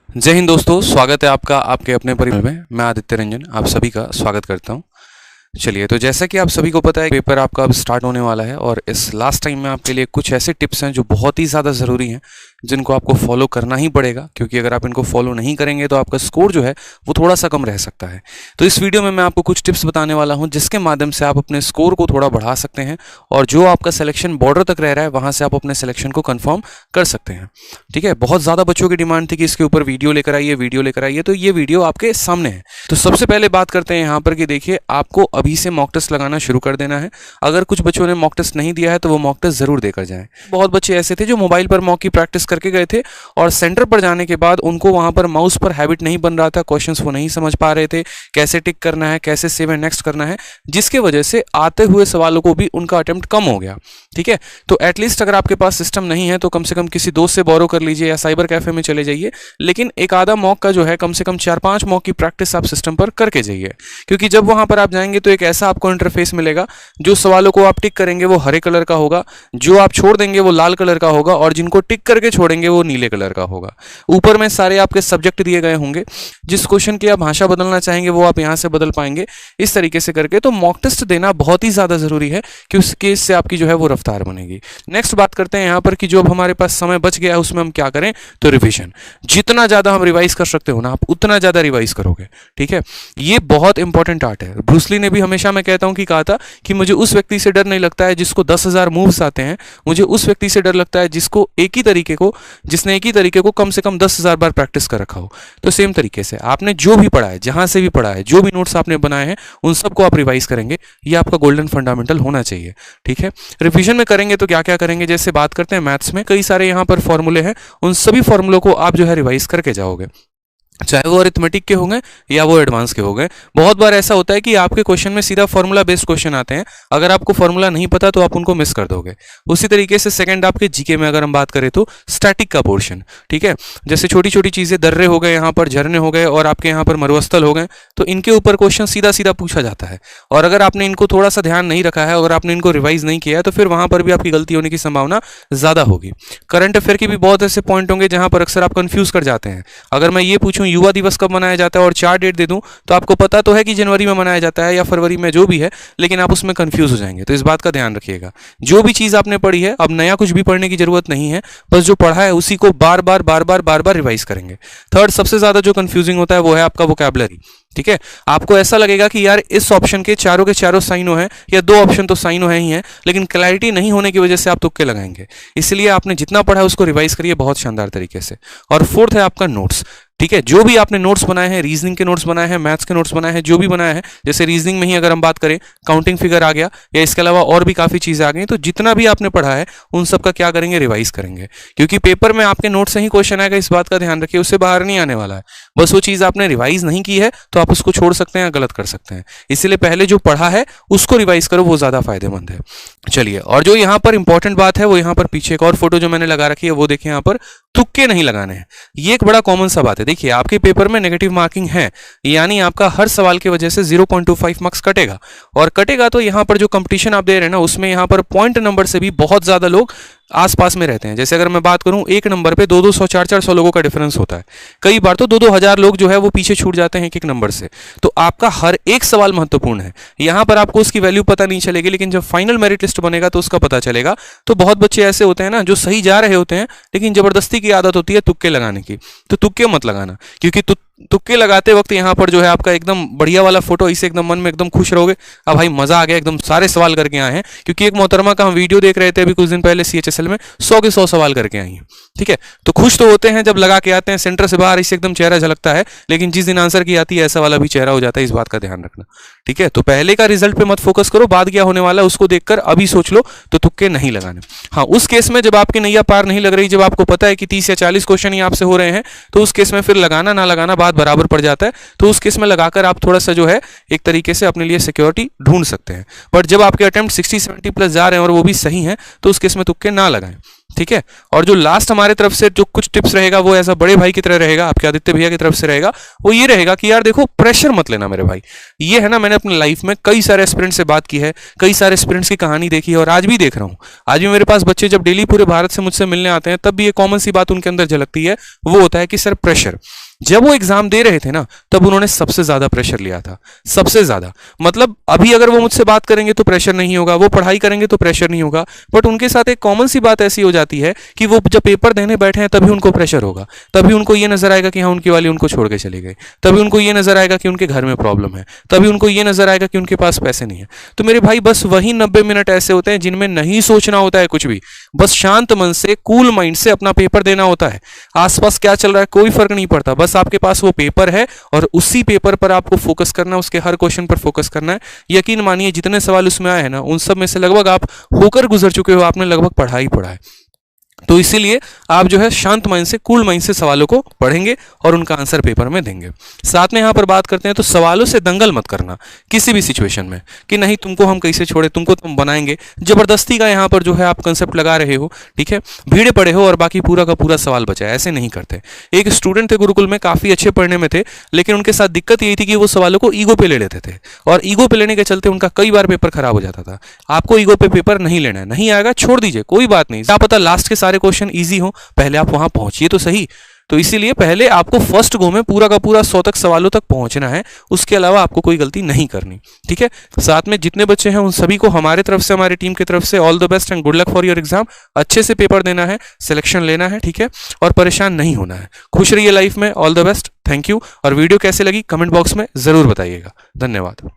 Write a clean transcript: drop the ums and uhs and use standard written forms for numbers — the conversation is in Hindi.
जय हिंद दोस्तों, स्वागत है आपका आपके अपने परिवार में। मैं आदित्य रंजन आप सभी का स्वागत करता हूं। चलिए, तो जैसा कि आप सभी को पता है, पेपर आपका अब स्टार्ट होने वाला है और इस लास्ट टाइम में आपके लिए कुछ ऐसे टिप्स हैं जो बहुत ही ज़्यादा ज़रूरी हैं, जिनको आपको फॉलो करना ही पड़ेगा, क्योंकि अगर आप इनको फॉलो नहीं करेंगे तो आपका स्कोर जो है वो थोड़ा सा कम रह सकता है। तो इस वीडियो में मैं आपको कुछ टिप्स बताने वाला हूं, जिसके माध्यम से आप अपने स्कोर को थोड़ा बढ़ा सकते हैं और जो आपका सिलेक्शन बॉर्डर तक रह रहा है वहां से आप अपने सिलेक्शन को कंफर्म कर सकते हैं। ठीक है, बहुत ज़्यादा बच्चों की डिमांड थी कि इसके ऊपर वीडियो लेकर आइए, तो ये वीडियो आपके सामने है। तो सबसे पहले बात करते हैं यहाँ पर कि देखिए, आपको अभी से मॉक टेस्ट लगाना शुरू कर देना है। अगर कुछ बच्चों ने मॉक टेस्ट नहीं दिया है तो वो मॉक टेस्ट जरूर देकर जाएं। बहुत बच्चे ऐसे थे जो मोबाइल पर मॉक की प्रैक्टिस करके गए थे और सेंटर पर जाने के बाद उनको वहां पर माउस पर हैबिट नहीं बन रहा था, क्वेश्चंस वो नहीं समझ पा रहे थे, कैसे टिक करना है, कैसे सेव एंड नेक्स्ट करना है, जिसके वजह से आते हुए सवालों को भी उनका अटेम्प्ट कम हो गया। ठीक है, तो एटलीस्ट अगर आपके पास सिस्टम नहीं है तो कम से कम किसी दोस्त से बोरो कर लीजिए या साइबर कैफे में चले जाइए, लेकिन एक आधा मॉक का जो है कम से कम 4-5 मॉक की प्रैक्टिस आप सिस्टम पर करके जाइए, क्योंकि जब वहां पर आप जाएंगे तो एक ऐसा आपको इंटरफेस मिलेगा, जो सवालों को आप टिक करेंगे वो हरे कलर का होगा, जो आप छोड़ देंगे वो लाल कलर का होगा और जिनको टिक करके छोड़ेंगे वो नीले कलर का होगा। ऊपर में सारे आपके सब्जेक्ट दिए गए होंगे, जिस क्वेश्चन की आप भाषा बदलना चाहेंगे वो आप यहां से बदल पाएंगे। इस तरीके से करके तो मॉक टेस्ट देना बहुत ही ज्यादा जरूरी है, क्योंकि इससे आपकी जो है वो रफ्तार बनेगी। नेक्स्ट बात करते हैं यहाँ पर कि जो अब हमारे पास समय बच गया है उसमें हम क्या करें, तो रिवीजन। जितना ज्यादा हम रिवाइज कर सकते हो ना, आप उतना ज्यादा रिवाइज करोगे। ठीक है, ये बहुत इंपॉर्टेंट आर्ट है। ब्रूस ली ने भी हमेशा, मैं कहता हूं कि कहा था कि मुझे उस व्यक्ति से डर नहीं लगता है जिसको 10,000 मूव्स आते हैं, मुझे उस व्यक्ति से डर लगता है जिसने एक ही तरीके को कम से कम 10,000 बार प्रैक्टिस कर रखा हो। तो सेम तरीके से आपने जो भी पढ़ा है, जहां से भी पढ़ा है, जो भी नोट्स आपने बनाए हैं, उन सबको आप रिवाइज करेंगे। ये आपका गोल्डन फंडामेंटल होना चाहिए। ठीक है, रिवीजन में करेंगे तो क्या क्या करेंगे, जैसे बात करते हैं मैथ्स में कई सारे यहाँ पर फॉर्मूले हैं, उन सभी फॉर्मूलों को आप जो है रिवाइज करके जाओगे, चाहे वो अरिथमेटिक के होंगे या वो एडवांस के होंगे। बहुत बार ऐसा होता है कि आपके क्वेश्चन में सीधा फॉर्मूला बेस्ड क्वेश्चन आते हैं, अगर आपको फॉर्मूला नहीं पता तो आप उनको मिस कर दोगे। उसी तरीके से सेकंड आपके जीके में अगर हम बात करें तो स्टैटिक का पोर्शन, ठीक है, जैसे छोटी छोटी चीजें, दर्रे हो गए, यहाँ पर झरने हो गए और आपके यहाँ पर मरुस्थल हो गए, तो इनके ऊपर क्वेश्चन सीधा सीधा पूछा जाता है। और अगर आपने इनको थोड़ा सा ध्यान नहीं रखा है, अगर आपने इनको रिवाइज नहीं किया है, तो फिर वहां पर भी आपकी गलती होने की संभावना ज्यादा होगी। करंट अफेयर के भी बहुत ऐसे पॉइंट होंगे जहां पर अक्सर आप कंफ्यूज कर जाते हैं। अगर मैं ये पूछूं युवा दिवस कब मनाया जाता है और 4 डेट दे दूं, तो आपको पता तो है कि जनवरी में मनाया जाता है या फरवरी में, जो भी है, लेकिन आप उसमें कंफ्यूज हो जाएंगे। तो इस बात का ध्यान रखिएगा। जो भी चीज आपने पढ़ी है, अब नया कुछ भी पढ़ने की जरूरत नहीं है, बस जो पढ़ा है उसी को बार बार रिवाइज करेंगे। थर्ड सबसे ज्यादा जो कंफ्यूजिंग होता है वो है आपका वोकैबुलरी। ठीक है, आपको ऐसा लगेगा कि यार इस ऑप्शन के चारों साइनो हैं या 2 ऑप्शन तो साइनो है ही हैं, लेकिन क्लैरिटी नहीं होने की वजह से आप तुक्के लगाएंगे। इसलिए आपने जितना पढ़ा है उसको रिवाइज करिए बहुत शानदार तरीके से। और फोर्थ है आपका नोट्स। ठीक है, जो भी आपने नोट्स बनाए हैं, रीजनिंग के नोट्स बनाए हैं, मैथ्स के नोट्स बनाए हैं, जो भी बनाया है, जैसे रीजनिंग में ही अगर हम बात करें, काउंटिंग फिगर आ गया या इसके अलावा और भी काफी चीजें आ गई, तो जितना भी आपने पढ़ा है उन सब का क्या करेंगे, रिवाइज करेंगे। क्योंकि पेपर में आपके नोट से ही क्वेश्चन आएगा, इस बात का ध्यान रखिए, उससे बाहर नहीं आने वाला है। बस वो चीज आपने रिवाइज नहीं की है तो आप उसको छोड़ सकते हैं या गलत कर सकते हैं। इसलिए पहले जो पढ़ा है उसको रिवाइज करो, वो ज्यादा फायदेमंद है। चलिए, और जो यहाँ पर इंपॉर्टेंट बात है वो यहाँ पर पीछे एक और फोटो जो मैंने लगा रखी है, वो देखिए, यहाँ पर तुक्के नहीं लगाने हैं। ये एक बड़ा कॉमन सा बात है। देखिए, आपके पेपर में नेगेटिव मार्किंग है, यानी आपका हर सवाल की वजह से 0.25 मार्क्स कटेगा। और कटेगा तो यहाँ पर जो कंपटीशन आप दे रहे हैं ना, उसमें यहाँ पर पॉइंट नंबर से भी बहुत ज्यादा लोग आसपास में रहते हैं। जैसे अगर मैं बात करूं, एक नंबर पे 200, 400 लोगों का डिफरेंस होता है। कई बार तो 2-2 हजार लोग जो है वो पीछे छूट जाते हैं एक एक नंबर से। तो आपका हर एक सवाल महत्वपूर्ण है। यहां पर आपको उसकी वैल्यू पता नहीं चलेगी, लेकिन जब फाइनल मेरिट लिस्ट बनेगा तो उसका पता चलेगा। तो बहुत बच्चे ऐसे होते हैं ना, जो सही जा रहे होते हैं, लेकिन जबरदस्ती की आदत होती है तुक्के लगाने की। तो तुक्के मत लगाना, क्योंकि तुक्के लगाते वक्त यहाँ पर जो है आपका एकदम बढ़िया वाला फोटो, इसे एकदम मन में एकदम खुश रहोगे, अब भाई मजा आ गया, एकदम सारे सवाल करके आए हैं। क्योंकि एक मोहतरमा का हम वीडियो देख रहे थे अभी कुछ दिन पहले, CHSL में 100 के 100 सवाल करके आई हैं। ठीक है, तो खुश तो होते हैं जब लगा के आते हैं, सेंटर से बाहर इससे एकदम चेहरा झलकता है, लेकिन जिस दिन आंसर की आती है ऐसा वाला भी चेहरा हो जाता है। इस बात का ध्यान रखना। ठीक है, तो पहले का रिजल्ट पे मत फोकस करो, बाद क्या होने वाला है उसको देखकर अभी सोच लो, तो तुक्के नहीं लगाने। हाँ, उस केस में जब आपकी नैया पार नहीं लग रही, जब आपको पता है कि 30 या 40 क्वेश्चन ही आपसे हो रहे हैं, तो उस केस में फिर लगाना ना लगाना बात बराबर पड़ जाता है। तो उस केस में लगाकर आप थोड़ा सा जो है एक तरीके से अपने लिए सिक्योरिटी ढूंढ सकते हैं। बट जब आपके अटेम्प्ट 60-70 प्लस जा रहे हैं और वो भी सही हैं, तो उस केस में तुक्के ना लगाएं। ठीक है। और जो लास्ट हमारे तरफ से जो कुछ टिप्स रहेगा वो ऐसा बड़े भाई की तरह रहेगा, आपके आदित्य भैया की तरफ से रहेगा। वो ये रहेगा कि यार देखो, प्रेशर मत लेना मेरे भाई। ये है ना, मैंने अपनी लाइफ में कई सारे एस्पिरेंट्स से बात की है, कई सारे एस्पिरेंट्स की कहानी देखी है और आज भी देख रहा हूं। आज भी मेरे पास बच्चे जब डेली पूरे भारत से मुझसे मिलने आते हैं तब भी ये कॉमन सी बात उनके अंदर झलकती है, वो होता है कि सर प्रेशर। जब वो एग्जाम दे रहे थे ना तब उन्होंने सबसे ज्यादा प्रेशर लिया था, सबसे ज्यादा। मतलब अभी अगर वो मुझसे बात करेंगे तो प्रेशर नहीं होगा, वो पढ़ाई करेंगे तो प्रेशर नहीं होगा, बट उनके साथ एक कॉमन सी बात ऐसी हो जाती है कि वो जब पेपर देने बैठे हैं तभी उनको प्रेशर होगा, तभी उनको ये नजर आएगा कि हाँ उनकी वाली उनको छोड़ के चली गई, तभी उनको ये नजर आएगा कि उनके घर में प्रॉब्लम है, तभी उनको ये नजर आएगा कि उनके पास पैसे नहीं है। तो मेरे भाई बस वही 90 मिनट ऐसे होते हैं जिनमें नहीं सोचना होता है कुछ भी, बस शांत मन से, कूल माइंड से अपना पेपर देना होता है। आसपास क्या चल रहा है कोई फर्क नहीं पड़ता, बस आपके पास वो पेपर है और उसी पेपर पर आपको फोकस करना है, उसके हर क्वेश्चन पर फोकस करना है। यकीन मानिए जितने सवाल उसमें आए हैं ना, उन सब में से लगभग आप होकर गुजर चुके हो, आपने लगभग पढ़ा ही पढ़ा है। तो इसीलिए आप जो है शांत माइंड से, कूल माइंड से सवालों को पढ़ेंगे और उनका आंसर पेपर में देंगे। साथ में यहां पर बात करते हैं तो सवालों से दंगल मत करना किसी भी सिचुएशन में कि नहीं तुमको हम कैसे छोड़े, तुमको तुम बनाएंगे, जबरदस्ती का यहां पर जो है आप कंसेप्ट लगा रहे हो, ठीक है, भीड़े पड़े हो और बाकी पूरा का पूरा सवाल बचा है, ऐसे नहीं करते। एक स्टूडेंट थे गुरुकुल में, काफी अच्छे पढ़ने में थे, लेकिन उनके साथ दिक्कत यही थी कि वो सवालों को ईगो पे ले लेते थे और ईगो पे लेने के चलते उनका कई बार पेपर खराब हो जाता था। आपको ईगो पे पेपर नहीं लेना है, नहीं आएगा छोड़ दीजिए, कोई बात नहीं, क्या पता लास्ट के सारे क्वेश्चन ईजी हो, पहले आप वहां पहुंचिए तो सही। तो इसीलिए पहले आपको फर्स्ट गो में पूरा का पूरा 100 तक सवालों तक पहुंचना है, उसके अलावा आपको कोई गलती नहीं करनी, ठीक है। साथ में जितने बच्चे हैं उन सभी को हमारे तरफ से, हमारी टीम की तरफ से all the best and good luck for your exam. अच्छे से पेपर देना है, सिलेक्शन लेना है, ठीक है, और परेशान नहीं होना है। खुश रहिए लाइफ में, all the best, thank you. और वीडियो कैसे लगी कमेंट बॉक्स में जरूर बताइएगा। धन्यवाद।